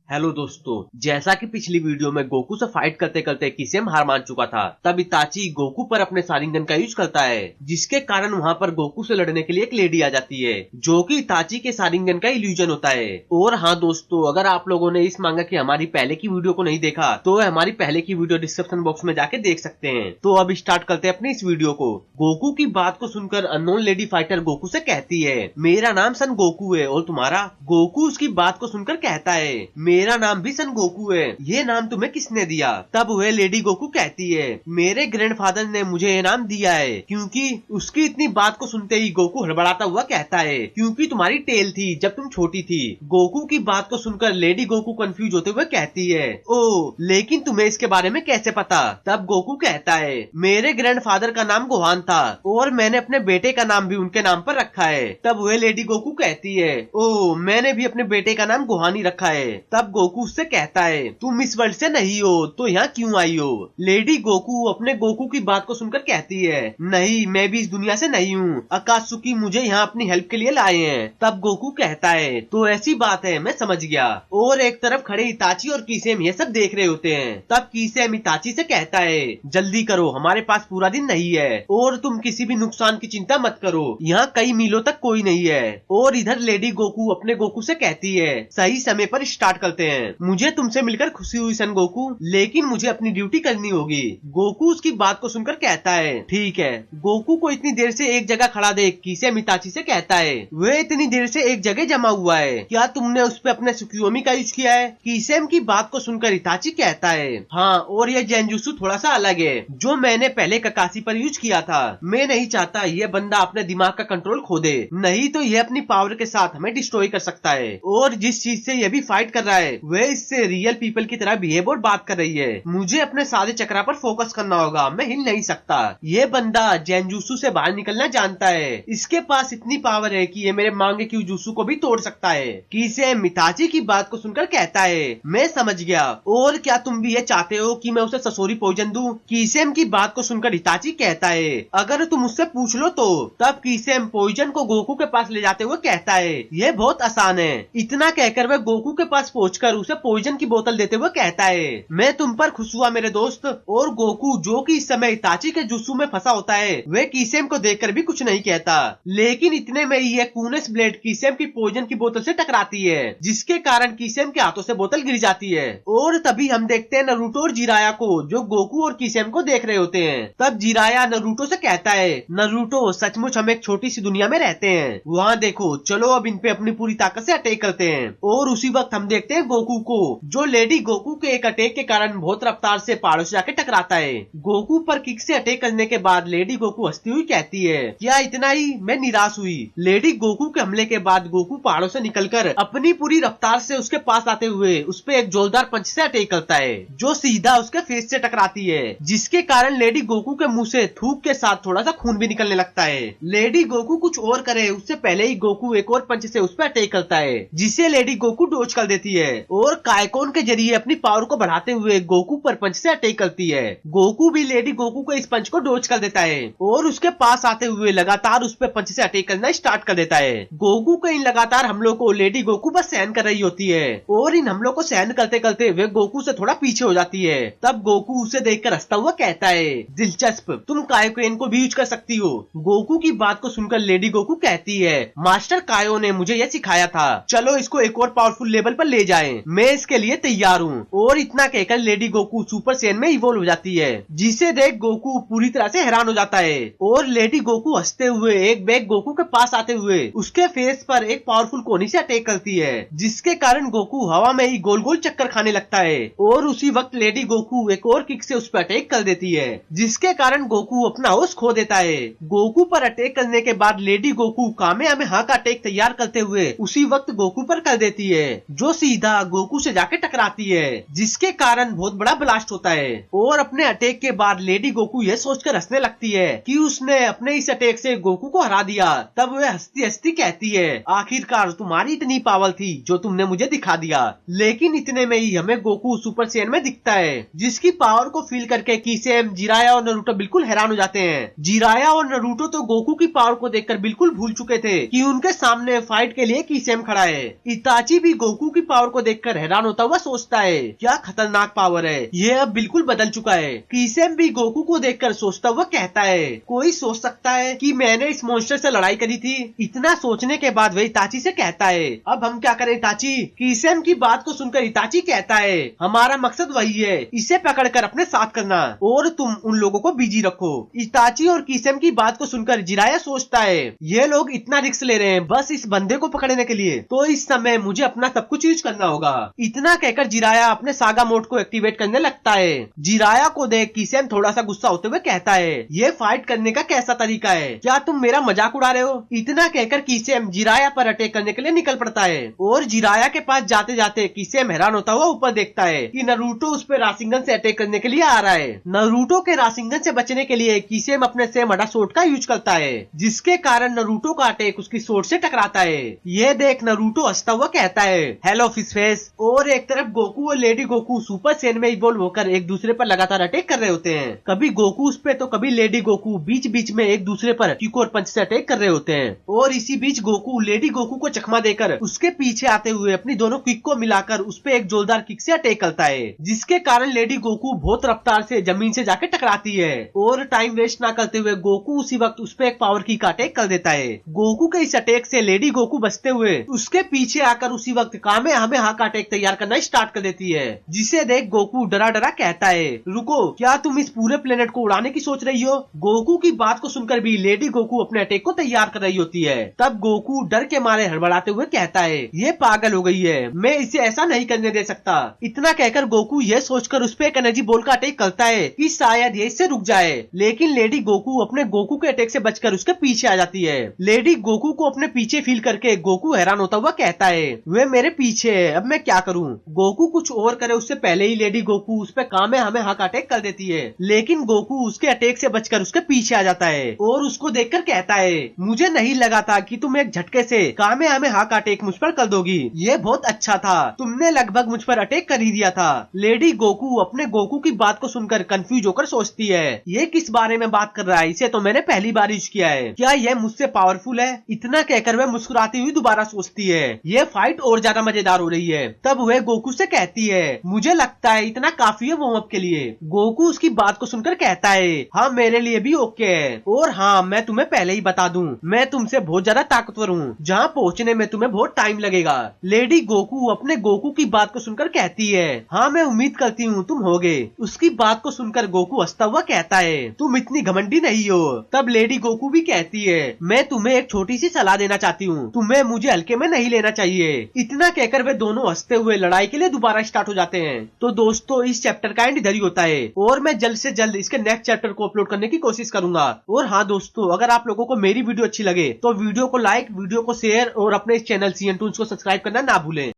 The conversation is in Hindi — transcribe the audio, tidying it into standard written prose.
हेलो दोस्तों, जैसा कि पिछली वीडियो में गोकू से फाइट करते करते किसेम हार मान चुका था, तब इताची गोकू पर अपने शारिंगन का यूज करता है, जिसके कारण वहां पर गोकू से लड़ने के लिए एक लेडी आ जाती है, जो कि इताची के शारिंगन का इल्यूजन होता है। और हाँ दोस्तों, अगर आप लोगों ने इस मांगा की हमारी पहले की वीडियो को नहीं देखा तो हमारी पहले की वीडियो डिस्क्रिप्शन बॉक्स में जाके देख सकते हैं। तो अब स्टार्ट करते हैं अपनी इस वीडियो को। गोकू की बात को सुनकर अननोन लेडी फाइटर गोकू से कहती है, मेरा नाम सन गोकू है और तुम्हारा? गोकू उसकी बात को सुनकर कहता है, मेरा नाम भी सन गोकू है। ये नाम तुम्हें किसने दिया? तब वह लेडी गोकू कहती है, मेरे ग्रैंडफादर ने मुझे ये नाम दिया है। क्योंकि उसकी इतनी बात को सुनते ही गोकू हड़बड़ाता हुआ कहता है, क्योंकि तुम्हारी टेल थी जब तुम छोटी थी। गोकू की बात को सुनकर लेडी गोकू कंफ्यूज होते हुए कहती है, ओ लेकिन तुम्हें इसके बारे में कैसे पता? तब गोकू कहता है, मेरे ग्रैंडफादर का नाम गोहान था और मैंने अपने बेटे का नाम भी उनके नाम पर रखा है। तब वह लेडी गोकू कहती है, ओ मैंने भी अपने बेटे का नाम गोहान ही रखा है। तब गोकू उससे कहता है, तुम इस वर्ल्ड से नहीं हो तो यहाँ क्यों आई हो? लेडी गोकू अपने गोकू की बात को सुनकर कहती है, नहीं मैं भी इस दुनिया से नहीं हूँ, अकात्सुकी मुझे यहाँ अपनी हेल्प के लिए लाए हैं। तब गोकू कहता है, तो ऐसी बात है, मैं समझ गया। और एक तरफ खड़े इताची और कीसेम ये सब देख रहे होते हैं। तब कीसेम इताची से कहता है, जल्दी करो, हमारे पास पूरा दिन नहीं है और तुम किसी भी नुकसान की चिंता मत करो, यहाँ कई मीलों तक कोई नहीं है। और इधर लेडी गोकू अपने गोकू से कहती है, सही समय पर स्टार्ट करते हैं, मुझे तुमसे मिलकर खुशी हुई सन गोकू, लेकिन मुझे अपनी ड्यूटी करनी होगी। गोकू उसकी बात को सुनकर कहता है, ठीक है। गोकू को इतनी देर से एक जगह खड़ा देख कीसेम इताची से कहता है, वह इतनी देर से एक जगह जमा हुआ है, क्या तुमने उस पर अपने सुकियोमी का यूज किया है? कीसेम की बात को सुनकर इताची कहता है, हाँ, और यह जेंजुत्सु थोड़ा सा अलग है जो मैंने पहले ककाशी पर यूज किया था। मैं नहीं चाहता यह बंदा अपने दिमाग का कंट्रोल खो दे, नहीं तो यह अपनी पावर के साथ हमें डिस्ट्रॉय कर सकता है। और जिस चीज से यह भी फाइट कर रहा है वह इससे रियल पीपल की तरह बिहेव और बात कर रही है। मुझे अपने सारे चक्रा पर फोकस करना होगा, मैं हिल नहीं सकता। ये बंदा जेंजुत्सु से बाहर निकलना जानता है, इसके पास इतनी पावर है कि ये मेरे मांगे की जुत्सु को भी तोड़ सकता है। कीसेम इताची की बात को सुनकर कहता है, मैं समझ गया, और क्या तुम भी ये चाहते हो कि मैं उसे ससोरी पॉइजन दूं? कीसेम की बात को सुनकर इताची कहता है, अगर तुम उससे पूछ लो तो। तब कीसेम पॉइजन को गोकू के पास ले जाते हुए कहता है, यह बहुत आसान है। इतना कहकर वह गोकू के पास पहुंचकर उसे पॉइजन की बोतल देते हुए कहता है, मैं तुम पर खुश हुआ मेरे दोस्त। और गोकू जो कि इस समय इताची के जुत्सु में फंसा होता है, वह कीसेम को देखकर भी कुछ नहीं कहता। लेकिन इतने में ही एक कूनेस ब्लेड कीसेम की पॉइजन की बोतल से टकराती है, जिसके कारण कीसेम के हाथों से बोतल गिर जाती है। और तभी हम देखते हैं नरूटो और जिराया को, जो गोकू और कीसेम को देख रहे होते हैं। तब जिराया नरूटो से कहता है, नरूटो सचमुच हम एक छोटी सी दुनिया में रहते हैं, वहाँ देखो, चलो अब इन पे अपनी पूरी ताकत से अटैक करते हैं। और उसी वक्त हम देखते हैं गोकू को, जो लेडी गोकू के एक अटैक के कारण बहुत रफ्तार से पहाड़ों से जाके टकराता है। गोकू पर किक से अटैक करने के बाद लेडी गोकू हंसती हुई कहती है, क्या इतना ही? मैं निराश हुई। लेडी गोकू के हमले के बाद गोकू पहाड़ों से निकलकर अपनी पूरी रफ्तार से उसके पास आते हुए उस पे एक जोरदार पंच से अटैक करता है, जो सीधा उसके फेस से टकराती है, जिसके कारण लेडी गोकू के मुंह से थूक के साथ थोड़ा सा खून भी निकलने लगता है। लेडी गोकू कुछ और करे उससे पहले ही गोकू एक और पंच से उस पर अटैक करता है, जिसे लेडी गोकू डोज कर देती है और कायकोन के जरिए अपनी पावर को बढ़ाते हुए गोकू पर पंच से अटैक करती है। गोकू भी लेडी गोकू को इस पंच को डोज कर देता है और उसके पास आते हुए लगातार उस पर पंच से अटैक करना स्टार्ट कर देता है। गोकू के इन लगातार हमलों को लेडी गोकू बस सहन कर रही होती है और इन हमलों को सहन करते करते वे गोकू से थोड़ा पीछे हो जाती है। तब गोकू उसे देखकर हंसता हुआ कहता है, दिलचस्प, तुम कायोकेन को भी यूज कर सकती हो। गोकू की बात को सुनकर लेडी गोकू कहती है, मास्टर कायो ने मुझे यह सिखाया था, चलो इसको एक और पावरफुल लेवल पर ले जाएं, मैं इसके लिए तैयार हूँ। और इतना कहकर लेडी गोकू सुपर सैयन में इवॉल्व हो जाती है, जिसे देख गोकू पूरी तरह से हैरान हो जाता है। और लेडी गोकू हंसते हुए एक बैग गोकू के पास आते हुए उसके फेस पर एक पावरफुल कोनी से अटैक करती है, जिसके कारण गोकू हवा में ही गोल गोल चक्कर खाने लगता है। और उसी वक्त लेडी गोकू एक और किक से उस पर अटैक कर देती है, जिसके कारण गोकू अपना होश खो देता है। गोकू पर अटैक करने के बाद लेडी गोकू कामेहामेहा का अटैक तैयार करते हुए उसी वक्त गोकू पर कर देती है, जो सीधा गोकू से जाके टकराती है, जिसके कारण बहुत बड़ा ब्लास्ट होता है। और अपने अटैक के बाद लेडी गोकू यह सोचकर हंसने लगती है कि उसने अपने इस अटैक से गोकू को हरा दिया। तब वह हंसती हंसती कहती है, आखिरकार तुम्हारी इतनी पावर थी जो तुमने मुझे दिखा दिया। लेकिन इतने में ही हमें गोकू सुपर सैयन में दिखता है, जिसकी पावर को फील करके कीसेम, जिराया और नरूटो बिल्कुल हैरान हो जाते हैं। जिराया और नरूटो तो गोकू की पावर को देखकर बिल्कुल भूल चुके थे कि उनके सामने फाइट के लिए कीसेम खड़ा है। इताची भी गोकू की पावर को देखकर हैरान होता हुआ सोचता है, क्या खतरनाक पावर है, ये अब बिल्कुल बदल चुका है। किसेम भी गोकू को देखकर सोचता हुआ कहता है, कोई सोच सकता है कि मैंने इस मॉन्स्टर से लड़ाई करी थी। इतना सोचने के बाद वह इताची से कहता है, अब हम क्या करें इताची। किसेम की बात को सुनकर इताची कहता है, हमारा मकसद वही है, इसे पकड़कर अपने साथ करना और तुम उन लोगों को बिजी रखो। इताची और किसेम की बात को सुनकर जिराया सोचता है, ये लोग इतना रिस्क ले रहे हैं बस इस बंदे को पकड़ने के लिए, तो इस समय मुझे अपना सब कुछ यूज करना होगा। इतना कहकर जिराया अपने सागा मोड को एक्टिवेट करने लगता है। जिराया को देख किसेम थोड़ा सा गुस्सा होते हुए कहता है, ये फाइट करने का कैसा तरीका है, क्या तुम मेरा मजाक उड़ा रहे हो। इतना कहकर किसेम जिराया पर अटैक करने के लिए निकल पड़ता है और जिराया के पास जाते जाते किसेम हैरान होता हुआ ऊपर देखता है कि नारुतो उस पर राशिंगन से अटैक करने के लिए आ रहा है। नारुतो के राशिंगन से बचने के लिए किसेम अपने सेम हडा सोर्ड का यूज करता है, जिसके कारण नारुतो का अटैक उसकी सोर्ड से टकराता है। ये देख नारुतो हंसता हुआ कहता है, हेलो फिश फेस। और एक तरफ गोकू और लेडी गोकू सुपर सेन में इवॉल्व होकर एक दूसरे पर लगातार अटैक कर रहे होते हैं। कभी गोकू उस पे तो कभी लेडी गोकू बीच बीच में एक दूसरे पर किक और पंच से अटैक कर रहे होते हैं। और इसी बीच गोकू लेडी गोकू को चकमा देकर उसके पीछे आते हुए अपनी दोनों किक को मिलाकर उस पे एक जोरदार किक से अटैक करता है, जिसके कारण लेडी गोकू बहुत रफ्तार से जमीन से जाके टकराती है। और टाइम वेस्ट ना करते हुए गोकू उसी वक्त उस पे एक पावर किक का अटैक कर देता है। गोकू के इस अटैक से लेडी गोकू बचते हुए उसके पीछे आकर उसी वक्त कामेहामेहा का अटैक तैयार करना स्टार्ट कर देती है, जिसे देख गोकू डरा डरा कहता है, रुको, क्या तुम इस पूरे प्लेनेट को उड़ाने की सोच रही हो। गोकू की बात को सुनकर भी लेडी गोकू अपने अटैक को तैयार कर रही होती है। तब गोकू डर के मारे हड़बड़ाते हुए कहता है, ये पागल हो गई है, मैं इसे ऐसा नहीं करने दे सकता। इतना कहकर गोकू ये सोचकर उस पे एक एनर्जी बॉल का अटैक करता है कि शायद ये इससे रुक जाए, लेकिन लेडी गोकू अपने गोकू के अटैक से बचकर उसके पीछे आ जाती है। लेडी गोकू को अपने पीछे फील करके गोकू हैरान होता हुआ कहता है, वे मेरे पीछे है, अब मैं क्या करूं। गोकू कुछ और करे उससे पहले ही लेडी गोकू उस पे कामेहामेहा का अटैक कर देती है, लेकिन गोकू उसके अटैक से बचकर उसके पीछे आ जाता है और उसको देखकर कहता है, मुझे नहीं लगा था कि तुम एक झटके से कामेहामेहा का अटैक मुझ पर कर दोगी, ये बहुत अच्छा था, तुमने लगभग मुझ पर अटैक कर ही दिया था। लेडी गोकू अपने गोकू की बात को सुनकर कंफ्यूज होकर सोचती है, ये किस बारे में बात कर रहा है, इसे तो मैंने पहली बार यूज किया है, क्या यह मुझसे पावरफुल है। इतना कहकर वह मुस्कुराती हुई दोबारा सोचती है, ये फाइट और ज्यादा मजेदार हो रही है। तब वह गोकू से कहती है, मुझे लगता है इतना काफी है वार्म अप के लिए। गोकू उसकी बात को सुनकर कहता है, हाँ मेरे लिए भी ओके है, और हाँ मैं तुम्हें पहले ही बता दूं, मैं तुमसे बहुत ज्यादा ताकतवर हूँ, जहाँ पहुँचने में तुम्हें बहुत टाइम लगेगा। लेडी गोकू अपने गोकू की बात को सुनकर कहती है, हाँ मैं उम्मीद करती हूँ तुम होगे। उसकी बात को सुनकर गोकू हंसता हुआ कहता है, तुम इतनी घमंडी नहीं हो। तब लेडी गोकू भी कहती है, मैं तुम्हें एक छोटी सी सलाह देना चाहती हूँ, तुम्हें मुझे हल्के में नहीं लेना चाहिए। इतना कहकर वे दोनों हंसते हुए लड़ाई के लिए दोबारा स्टार्ट हो जाते हैं। तो दोस्तों इस चैप्टर का एंड इधर ही होता है और मैं जल्द से जल्द इसके नेक्स्ट चैप्टर को अपलोड करने की कोशिश करूंगा। और हाँ दोस्तों, अगर आप लोगों को मेरी वीडियो अच्छी लगे तो वीडियो को लाइक, वीडियो को शेयर और अपने इस चैनल CN Toons को सब्सक्राइब करना ना भूलें।